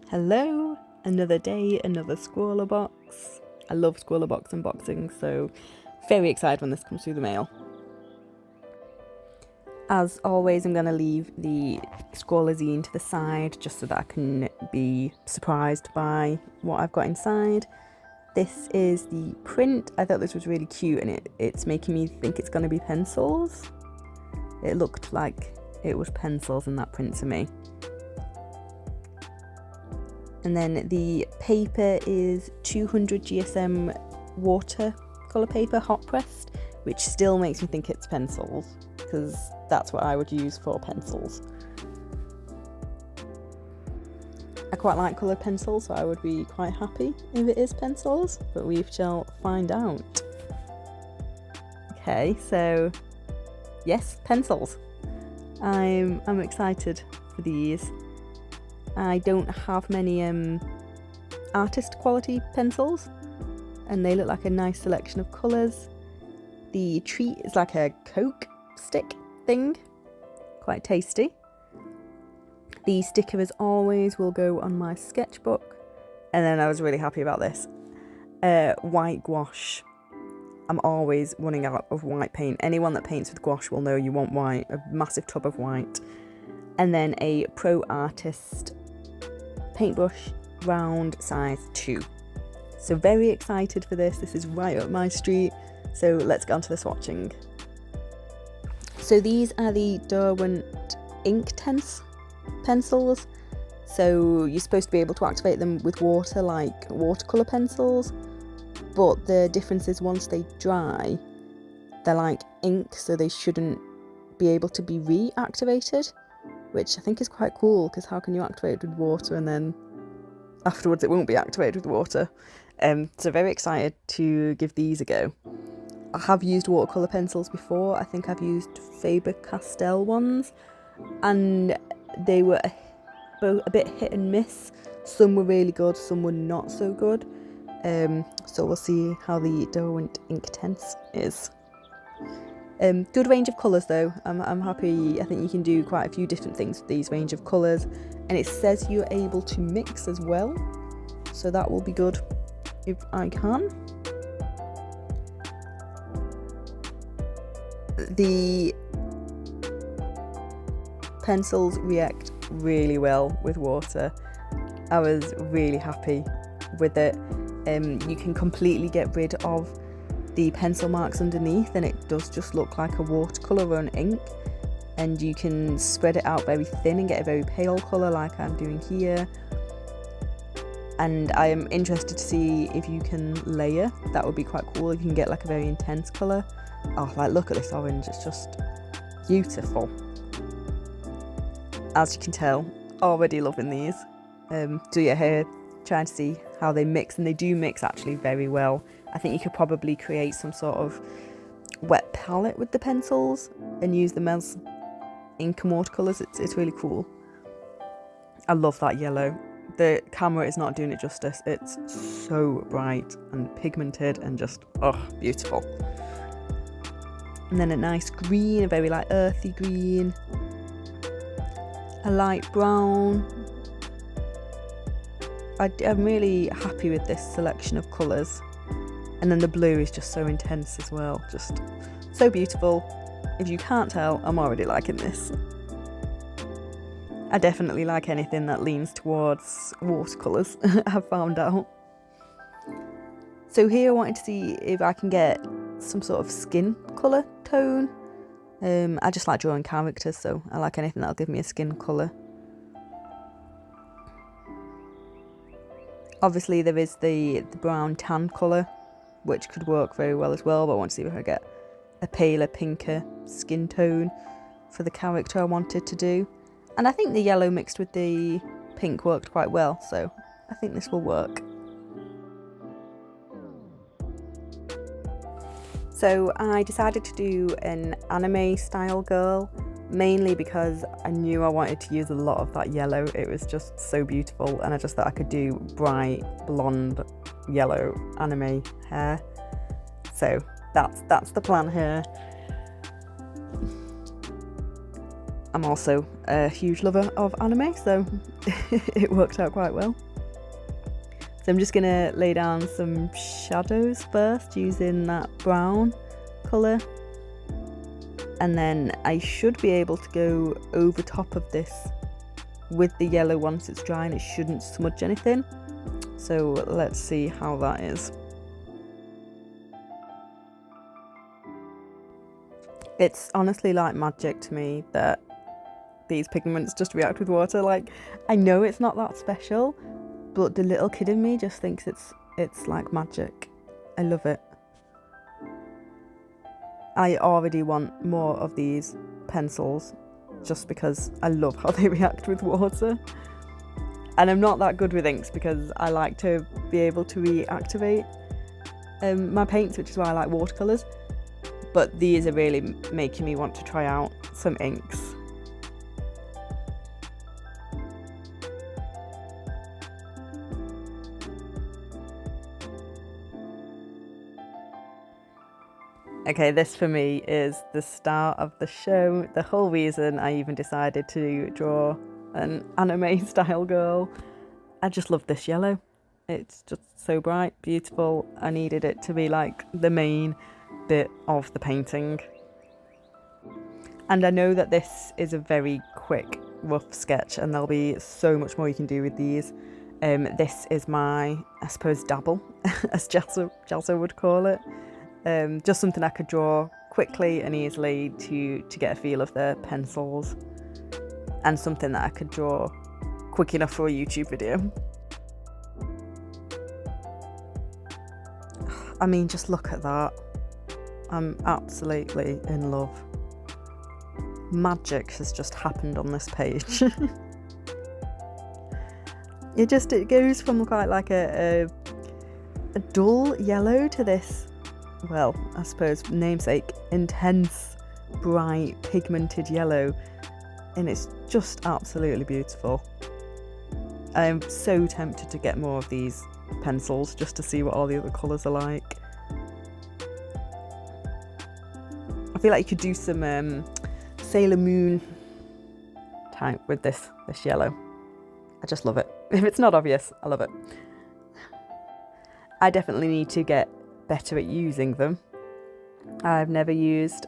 Hello, another day, another scrawlr box. I love scrawlr box unboxing, so very excited when this comes through the mail. As always, I'm going to leave the scrawlr zine to the side just so that I can be surprised by what I've got inside. This is the print. I thought this was really cute and it's making me think it's going to be pencils. It looked like it was pencils in that print to me. And then the paper is 200 GSM watercolour paper, hot pressed, which still makes me think it's pencils, because that's what I would use for pencils. I quite like coloured pencils, so I would be quite happy if it is pencils, but we shall find out. Okay, so yes, pencils. I'm excited for these. I don't have many artist quality pencils, and they look like a nice selection of colours. The treat is like a Coke stick thing, quite tasty. The sticker, as always, will go on my sketchbook. And then I was really happy about this. White gouache. I'm always running out of white paint. Anyone that paints with gouache will know you want white, a massive tub of white. And then a Pro Artist paintbrush, round size 2. So very excited for this. This is right up my street. So let's get on to the swatching. So these are the Derwent Inktense pencils. So you're supposed to be able to activate them with water like watercolour pencils, but the difference is once they dry, they're like ink, so they shouldn't be able to be reactivated, which I think is quite cool, because how can you activate it with water and then afterwards it won't be activated with water? So very excited to give these a go. I have used watercolour pencils before. I think I've used Faber-Castell ones, and they were a bit hit and miss. Some were really good, some were not so good. So we'll see how the Derwent Inktense is. Good range of colours though. I'm happy. I think you can do quite a few different things with these range of colours, and it says you're able to mix as well, so that will be good if I can. The pencils react really well with water. I was really happy with it. You can completely get rid of the pencil marks underneath, and it does just look like a watercolour or an ink, and you can spread it out very thin and get a very pale colour like I'm doing here. And I am interested to see if you can layer. That would be quite cool if you can get like a very intense colour. Oh, like look at this orange, it's just beautiful. As you can tell, already loving these. So yeah, here trying to see how they mix, and they do mix actually very well. I think you could probably create some sort of wet palette with the pencils and use them as ink and watercolours. It's really cool. I love that yellow. The camera is not doing it justice. It's so bright and pigmented and just, oh, beautiful. And then a nice green, a very like earthy green, a light brown. I'm really happy with this selection of colours. And then the blue is just so intense as well, just so beautiful. If you can't tell, I'm already liking this. I definitely like anything that leans towards watercolours, I've found out. So here I wanted to see if I can get some sort of skin colour tone. I just like drawing characters, so I like anything that'll give me a skin colour. Obviously there is the brown tan colour, which could work very well as well, but I want to see if I get a paler, pinker skin tone for the character I wanted to do. And I think the yellow mixed with the pink worked quite well, so I think this will work. So I decided to do an anime style girl, mainly because I knew I wanted to use a lot of that yellow. It was just so beautiful, and I just thought I could do bright blonde yellow anime hair. So that's the plan here. I'm also a huge lover of anime, so it worked out quite well. So I'm just going to lay down some shadows first using that brown colour. And then I should be able to go over top of this with the yellow once it's dry, and it shouldn't smudge anything. So let's see how that is. It's honestly like magic to me that these pigments just react with water. Like, I know it's not that special, but the little kid in me just thinks it's like magic. I love it. I already want more of these pencils just because I love how they react with water. And I'm not that good with inks because I like to be able to reactivate my paints, which is why I like watercolours. But these are really making me want to try out some inks. Okay, this for me is the star of the show. The whole reason I even decided to draw an anime style girl. I just love this yellow. It's just so bright, beautiful. I needed it to be like the main bit of the painting. And I know that this is a very quick, rough sketch, and there'll be so much more you can do with these. This is my, I suppose, dabble, as Jalsa would call it. Just something I could draw quickly and easily to get a feel of the pencils, and something that I could draw quick enough for a YouTube video. I mean, just look at that. I'm absolutely in love. Magic has just happened on this page. It goes from quite like a dull yellow to this, well, I suppose namesake, intense, bright, pigmented yellow, and it's just absolutely beautiful. I'm so tempted to get more of these pencils just to see what all the other colours are like. I feel like you could do some Sailor Moon type with this yellow. I just love it. If it's not obvious, I love it. I definitely need to get better at using them. I've never used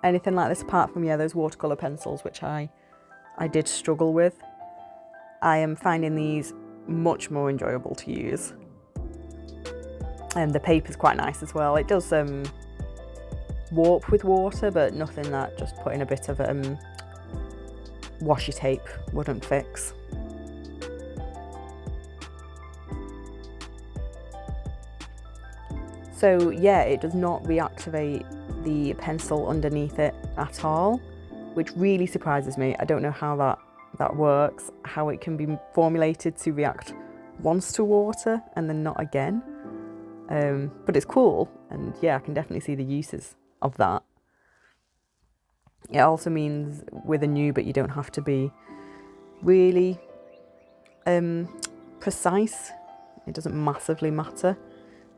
anything like this apart from, those watercolour pencils, which I did struggle with. I am finding these much more enjoyable to use. And the paper's quite nice as well. It does warp with water, but nothing that just putting a bit of washi tape wouldn't fix. So yeah, it does not reactivate the pencil underneath it at all, which really surprises me. I don't know how that works, how it can be formulated to react once to water and then not again. But it's cool, and yeah, I can definitely see the uses of that. It also means with a Nubit you don't have to be really precise. It doesn't massively matter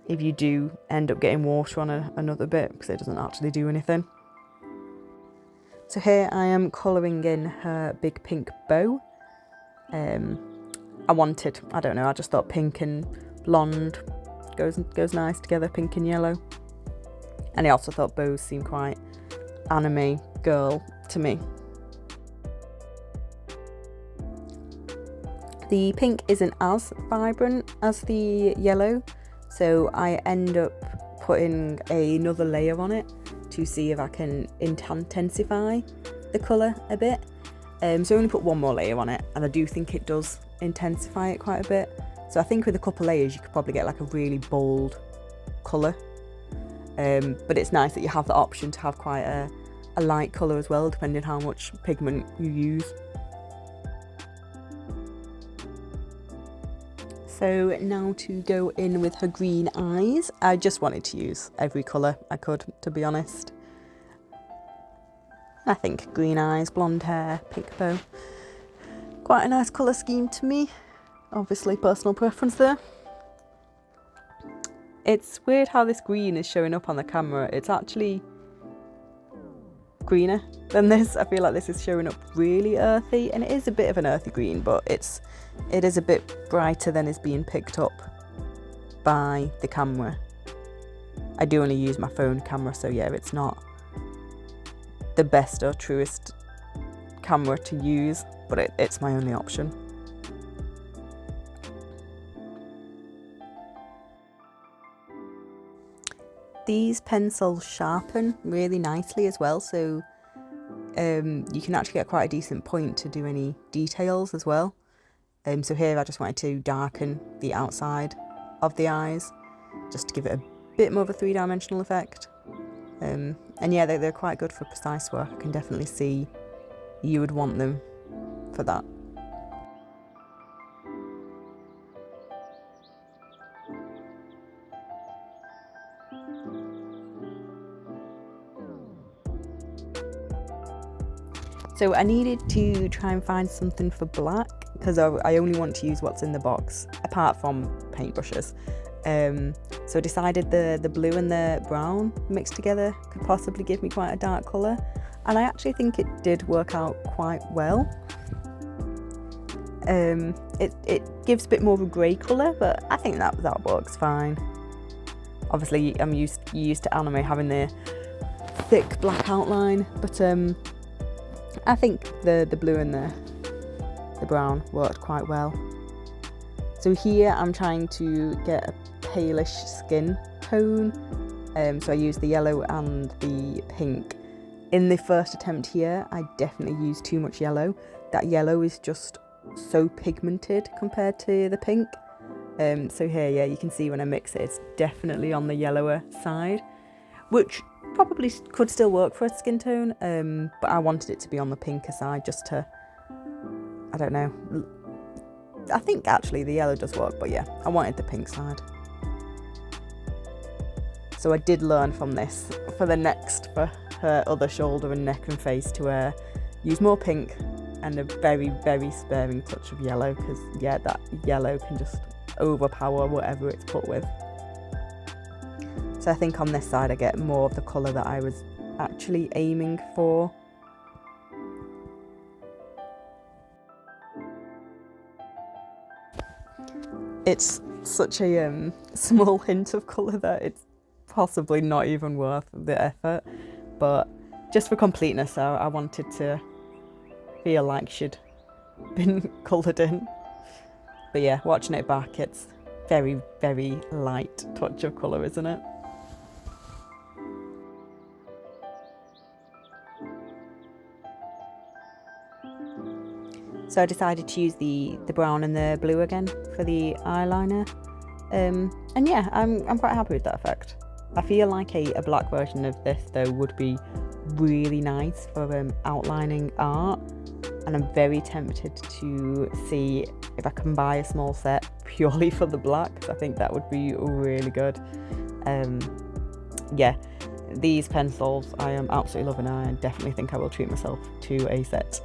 if you do end up getting water on another bit, because it doesn't actually do anything. So here I am colouring in her big pink bow. I just thought pink and blonde goes nice together, pink and yellow. And I also thought bows seem quite anime girl to me. The pink isn't as vibrant as the yellow, so I end up putting another layer on it to see if I can intensify the colour a bit. So I only put one more layer on it, and I do think it does intensify it quite a bit. So I think with a couple layers you could probably get like a really bold colour. But it's nice that you have the option to have quite a light colour as well, depending on how much pigment you use. So now to go in with her green eyes. I just wanted to use every colour I could, to be honest. I think green eyes, blonde hair, pink bow. Quite a nice colour scheme to me. Obviously personal preference there. It's weird how this green is showing up on the camera. It's actually greener than this. I feel like this is showing up really earthy, and it is a bit of an earthy green, but it is a bit brighter than is being picked up by the camera. I do only use my phone camera, so yeah, it's not the best or truest camera to use, but it's my only option. These pencils sharpen really nicely as well, so you can actually get quite a decent point to do any details as well. So here I just wanted to darken the outside of the eyes, just to give it a bit more of a three-dimensional effect. And yeah, they're quite good for precise work. I can definitely see you would want them for that. So I needed to try and find something for black, because I only want to use what's in the box, apart from paintbrushes. So I decided the blue and the brown mixed together could possibly give me quite a dark colour, and I actually think it did work out quite well. It gives a bit more of a grey colour, but I think that works fine. Obviously I'm used to anime having the thick black outline, but I think the blue and the brown worked quite well. So here I'm trying to get a palish skin tone, so I used the yellow and the pink. In the first attempt here, I definitely used too much yellow. That yellow is just so pigmented compared to the pink. So here, yeah, you can see when I mix it, it's definitely on the yellower side, which probably could still work for a skin tone, but I wanted it to be on the pinker side just to, I don't know, I think actually the yellow does work, but yeah, I wanted the pink side. So I did learn from this for her other shoulder and neck and face to use more pink and a very, very sparing touch of yellow, because yeah, that yellow can just overpower whatever it's put with. So I think on this side I get more of the colour that I was actually aiming for. It's such a small hint of colour that it's possibly not even worth the effort, but just for completeness, I wanted to feel like she'd been coloured in. But yeah, watching it back, it's very, very light touch of colour, isn't it? So I decided to use the brown and the blue again for the eyeliner. And yeah, I'm quite happy with that effect. I feel like a black version of this though would be really nice for outlining art, and I'm very tempted to see if I can buy a small set purely for the black, because I think that would be really good. Yeah, these pencils I am absolutely loving, and I definitely think I will treat myself to a set.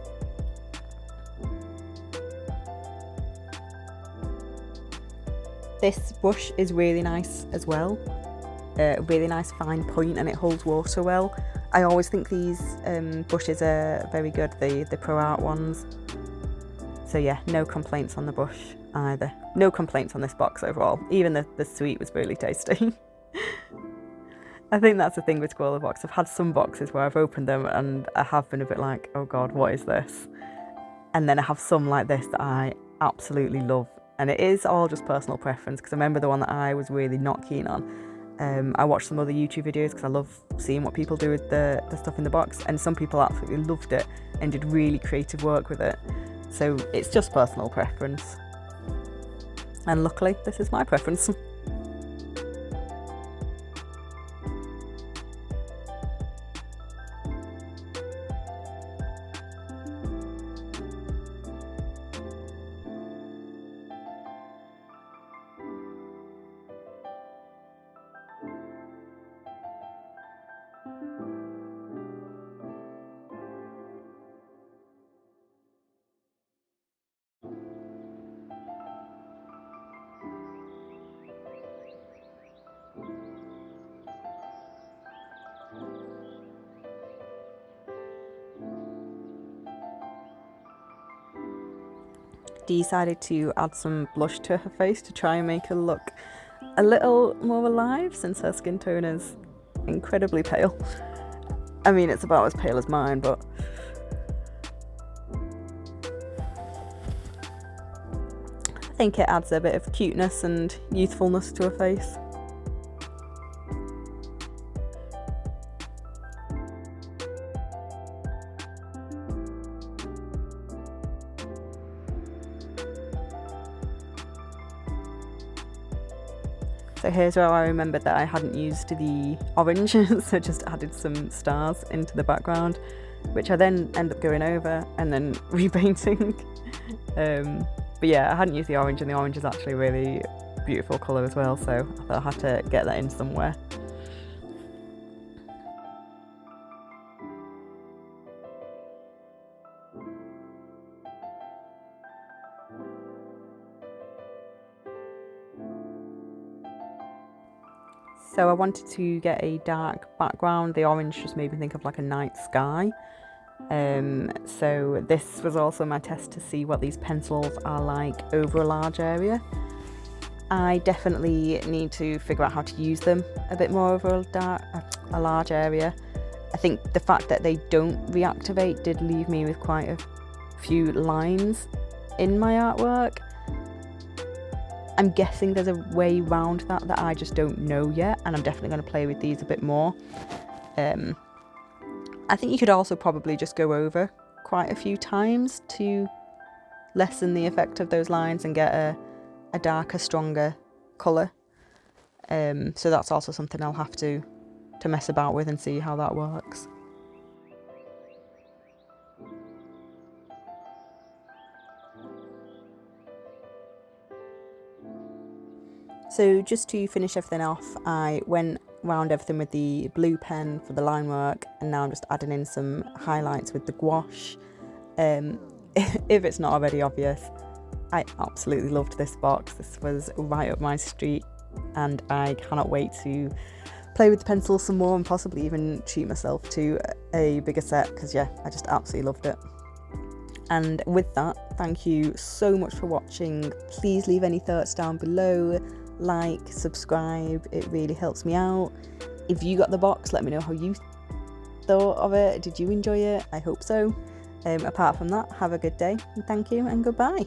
This brush is really nice as well, really nice fine point, and it holds water well. I always think these brushes are very good, the Pro Art ones. So yeah, no complaints on the brush either. No complaints on this box overall. Even the sweet was really tasty. I think that's the thing with scrawlr box. I've had some boxes where I've opened them and I have been a bit like, oh god, what is this? And then I have some like this that I absolutely love. And it is all just personal preference, because I remember the one that I was really not keen on. I watched some other YouTube videos because I love seeing what people do with the stuff in the box, and some people absolutely loved it and did really creative work with it. So it's just personal preference. And luckily, this is my preference. decided to add some blush to her face to try and make her look a little more alive, since her skin tone is incredibly pale. I mean, it's about as pale as mine, but I think it adds a bit of cuteness and youthfulness to her face. So here's where I remembered that I hadn't used the orange, so just added some stars into the background, which I then end up going over and then repainting. But yeah, I hadn't used the orange, and the orange is actually a really beautiful colour as well, so I thought I had to get that in somewhere. So I wanted to get a dark background. The orange just made me think of like a night sky. So this was also my test to see what these pencils are like over a large area. I definitely need to figure out how to use them a bit more over a large area. I think the fact that they don't reactivate did leave me with quite a few lines in my artwork. I'm guessing there's a way around that I just don't know yet, and I'm definitely going to play with these a bit more. I think you could also probably just go over quite a few times to lessen the effect of those lines and get a darker, stronger colour. So that's also something I'll have to mess about with and see how that works. So just to finish everything off, I went round everything with the blue pen for the line work, and now I'm just adding in some highlights with the gouache. If it's not already obvious, I absolutely loved this box. This was right up my street, and I cannot wait to play with the pencil some more and possibly even treat myself to a bigger set, because yeah, I just absolutely loved it. And with that, thank you so much for watching. Please leave any thoughts down below. Like, subscribe, it really helps me out. If you got the box, let me know how you thought of it. Did you enjoy it? I hope so. Apart from that, have a good day, and thank you, and goodbye.